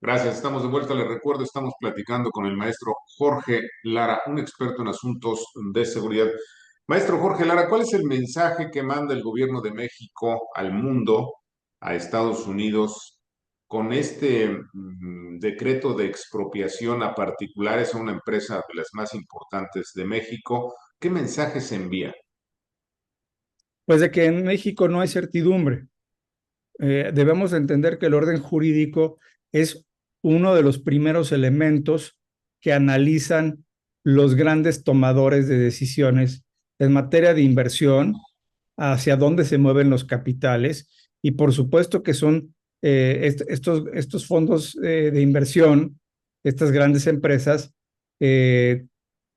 Gracias, estamos de vuelta. Les recuerdo, estamos platicando con el maestro Jorge Lara, un experto en asuntos de seguridad. Maestro Jorge Lara, ¿cuál es el mensaje que manda el gobierno de México al mundo, a Estados Unidos, con este decreto de expropiación a particulares a una empresa de las más importantes de México? ¿Qué mensaje se envía? Pues de que en México no hay certidumbre. Debemos entender que el orden jurídico es uno de los primeros elementos que analizan los grandes tomadores de decisiones en materia de inversión, hacia dónde se mueven los capitales y por supuesto que son estos fondos de inversión, estas grandes empresas, eh,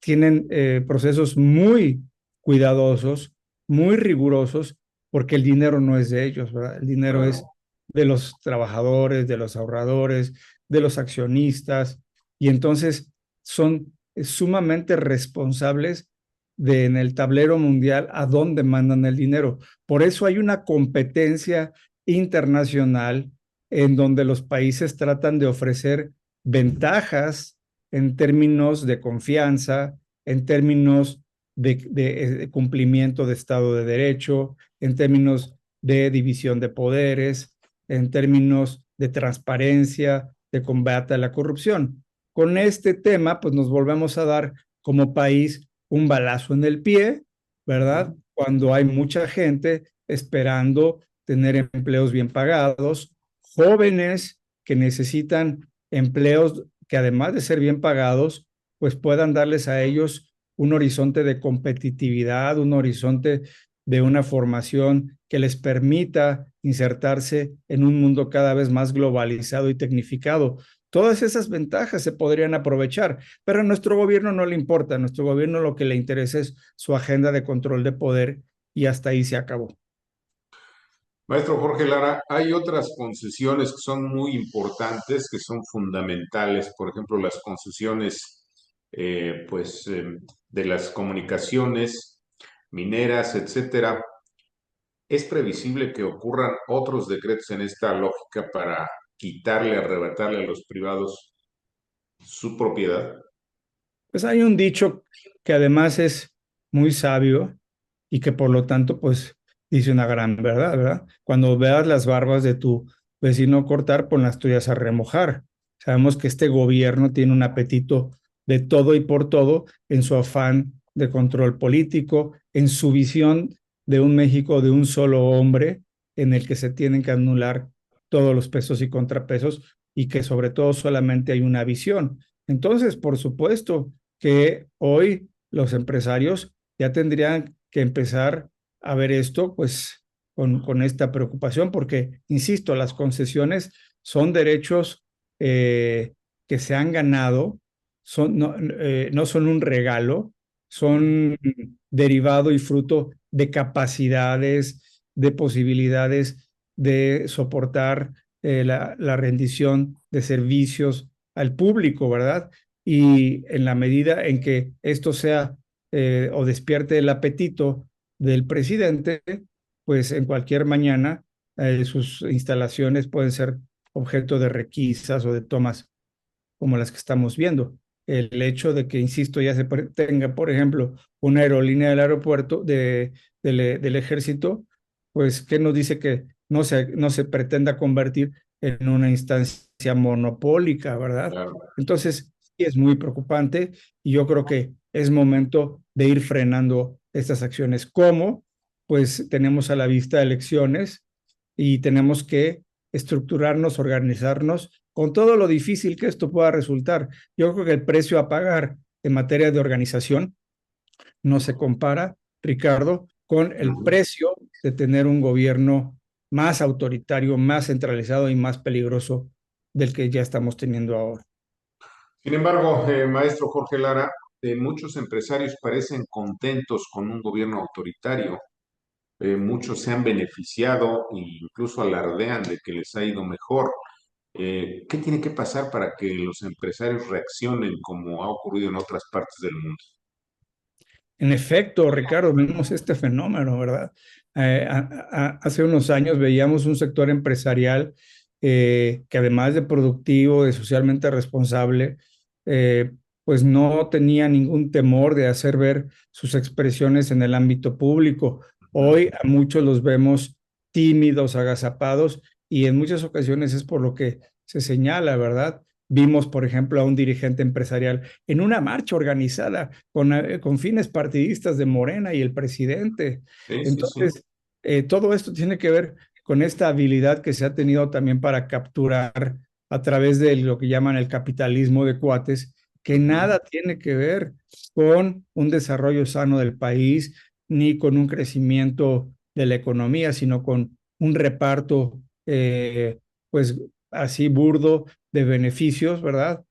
tienen procesos muy cuidadosos, muy rigurosos, porque el dinero no es de ellos, ¿verdad? El dinero es Claro. de los trabajadores, de los ahorradores, de los accionistas, y entonces son sumamente responsables de en el tablero mundial a dónde mandan el dinero. Por eso hay una competencia internacional en donde los países tratan de ofrecer ventajas en términos de confianza, en términos de cumplimiento de Estado de Derecho, en términos de división de poderes, en términos de transparencia, de combate a la corrupción. Con este tema, pues nos volvemos a dar como país un balazo en el pie, ¿verdad? Cuando hay mucha gente esperando tener empleos bien pagados, jóvenes que necesitan empleos que además de ser bien pagados, pues puedan darles a ellos un horizonte de competitividad, un horizonte de una formación que les permita insertarse en un mundo cada vez más globalizado y tecnificado. Todas esas ventajas se podrían aprovechar, pero a nuestro gobierno no le importa. A nuestro gobierno lo que le interesa es su agenda de control de poder y hasta ahí se acabó. Maestro Jorge Lara, hay otras concesiones que son muy importantes, que son fundamentales, por ejemplo, las concesiones de las comunicaciones mineras, etcétera. ¿Es previsible que ocurran otros decretos en esta lógica para quitarle, arrebatarle a los privados su propiedad? Pues hay un dicho que además es muy sabio y que por lo tanto pues dice una gran verdad, ¿verdad? Cuando veas las barbas de tu vecino cortar, pon las tuyas a remojar. Sabemos que este gobierno tiene un apetito de todo y por todo en su afán de control político, en su visión de un México de un solo hombre en el que se tienen que anular todos los pesos y contrapesos y que sobre todo solamente hay una visión. Entonces, por supuesto que hoy los empresarios ya tendrían que empezar a ver esto, pues, con esta preocupación, porque, insisto, las concesiones son derechos que se han ganado, no son un regalo, son derivado y fruto de capacidades, de posibilidades de soportar la rendición de servicios al público, ¿verdad? Y en la medida en que esto sea o despierte el apetito del presidente, pues en cualquier mañana sus instalaciones pueden ser objeto de requisas o de tomas como las que estamos viendo. El hecho de que, insisto, ya se tenga, por ejemplo, una aerolínea del aeropuerto del ejército, pues, ¿qué nos dice que no se pretenda convertir en una instancia monopólica, ¿verdad? Claro. Entonces, sí es muy preocupante y yo creo que es momento de ir frenando estas acciones. ¿Cómo? Pues tenemos a la vista elecciones y tenemos que estructurarnos, organizarnos con todo lo difícil que esto pueda resultar. Yo creo que el precio a pagar en materia de organización no se compara, Ricardo, con el Ujú. precio de tener un gobierno más autoritario, más centralizado y más peligroso del que ya estamos teniendo ahora. Sin embargo, maestro Jorge Lara, muchos empresarios parecen contentos con un gobierno autoritario. Muchos se han beneficiado e incluso alardean de que les ha ido mejor. ¿Qué tiene que pasar para que los empresarios reaccionen como ha ocurrido en otras partes del mundo? En efecto, Ricardo, vemos este fenómeno, ¿verdad? Hace unos años veíamos un sector empresarial que además de productivo, de socialmente responsable, eh, pues no tenía ningún temor de hacer ver sus expresiones en el ámbito público. Hoy a muchos los vemos tímidos, agazapados, y en muchas ocasiones es por lo que se señala, ¿verdad? Vimos, por ejemplo, a un dirigente empresarial en una marcha organizada con fines partidistas de Morena y el presidente. Sí, sí, sí. Entonces, todo esto tiene que ver con esta habilidad que se ha tenido también para capturar a través de lo que llaman el capitalismo de cuates, que Ujú. nada tiene que ver con un desarrollo sano del país, ni con un crecimiento de la economía, sino con un reparto, pues así burdo de beneficios, ¿verdad?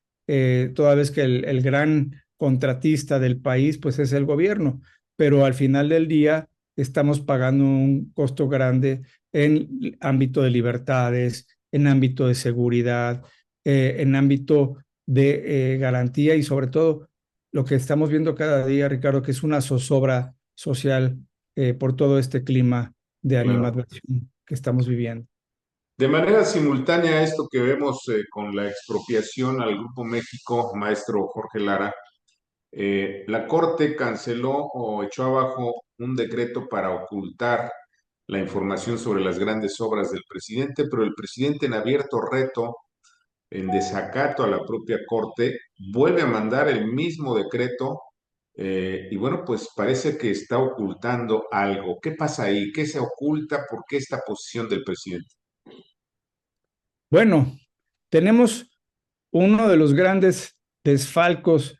Toda vez que el gran contratista del país, pues es el gobierno, pero al final del día estamos pagando un costo grande en ámbito de libertades, en ámbito de seguridad, en ámbito de garantía y sobre todo lo que estamos viendo cada día, Ricardo, que es una zozobra social por todo este clima de Claro. animadversión que estamos viviendo. De manera simultánea a esto que vemos con la expropiación al Grupo México, maestro Jorge Lara, la Corte canceló o echó abajo un decreto para ocultar la información sobre las grandes obras del presidente, pero el presidente en abierto reto, en desacato a la propia Corte, vuelve a mandar el mismo decreto y bueno, pues parece que está ocultando algo. ¿Qué pasa ahí? ¿Qué se oculta? ¿Por qué esta posición del presidente? Bueno, tenemos uno de los grandes desfalcos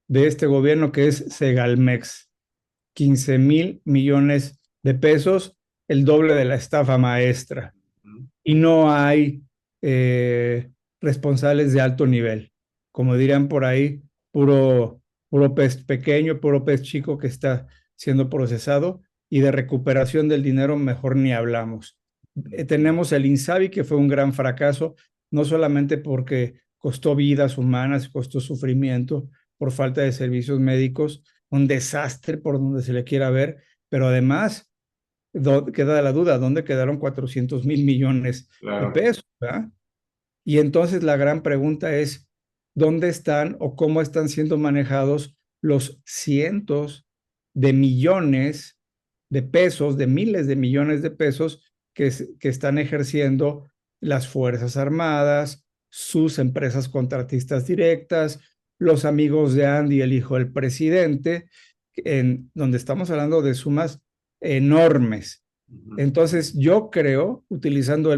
de este gobierno que es Segalmex, 15,000 millones de pesos, el doble de la estafa maestra. Y no hay responsables de alto nivel. Como dirían por ahí, puro pez pequeño, puro pez chico que está siendo procesado y de recuperación del dinero mejor ni hablamos. Tenemos el INSABI que fue un gran fracaso, no solamente porque costó vidas humanas, costó sufrimiento por falta de servicios médicos, un desastre por donde se le quiera ver, pero además queda la duda, ¿dónde quedaron 400,000 millones de Claro. pesos? ¿Verdad? Y entonces la gran pregunta es, ¿dónde están o cómo están siendo manejados los cientos de millones de pesos, de miles de millones de pesos que están ejerciendo las Fuerzas Armadas, sus empresas contratistas directas, los amigos de Andy, el hijo del presidente, en donde estamos hablando de sumas enormes? Ujú, Entonces, yo creo, utilizando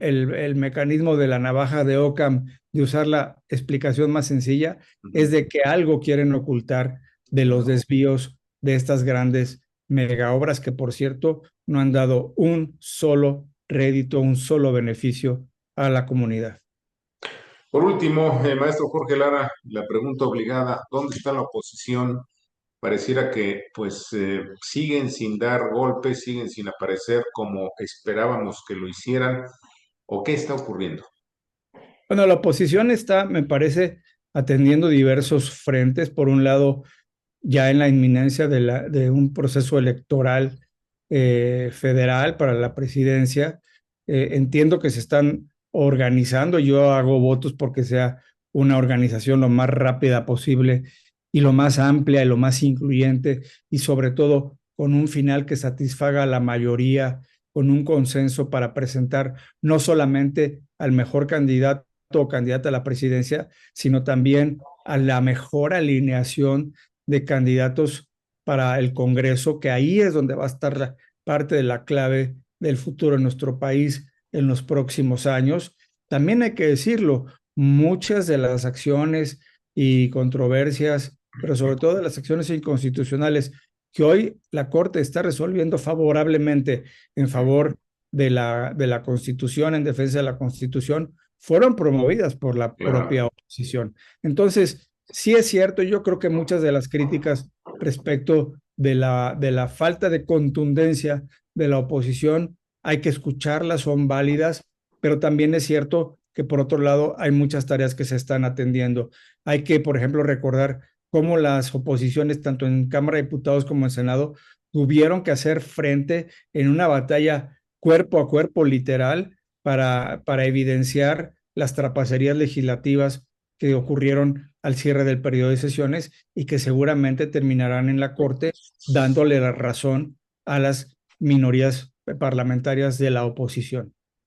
el mecanismo de la navaja de Occam, de usar la explicación más sencilla, es ujú. de que algo quieren ocultar de los Claro. desvíos de estas grandes megaobras que, por cierto, no han dado un solo rédito, un solo beneficio a la comunidad. Por último, maestro Jorge Lara, la pregunta obligada, ¿dónde está la oposición? Pareciera que pues siguen sin dar golpes, siguen sin aparecer como esperábamos que lo hicieran. ¿O qué está ocurriendo? Bueno, la oposición está, me parece, atendiendo diversos frentes. Por un lado, ya en la inminencia de un proceso electoral federal para la presidencia. Entiendo que se están organizando. Yo hago votos porque sea una organización lo más rápida posible y lo más amplia y lo más incluyente y sobre todo con un final que satisfaga a la mayoría, con un consenso para presentar no solamente al mejor candidato o candidata a la presidencia, sino también a la mejor alineación de candidatos para el Congreso, que ahí es donde va a estar la parte de la clave del futuro en nuestro país en los próximos años. También hay que decirlo, muchas de las acciones y controversias, pero sobre todo de las acciones inconstitucionales que hoy la Corte está resolviendo favorablemente en favor de la Constitución, en defensa de la Constitución, fueron promovidas por la Claro. propia oposición. Entonces, sí es cierto, yo creo que muchas de las críticas respecto de la falta de contundencia de la oposición hay que escucharlas, son válidas, pero también es cierto que por otro lado hay muchas tareas que se están atendiendo. Hay que, por ejemplo, recordar cómo las oposiciones, tanto en Cámara de Diputados como en Senado, tuvieron que hacer frente en una batalla cuerpo a cuerpo literal para evidenciar las trapacerías legislativas que ocurrieron al cierre del periodo de sesiones y que seguramente terminarán en la Corte dándole la razón a las minorías parlamentarias de la oposición.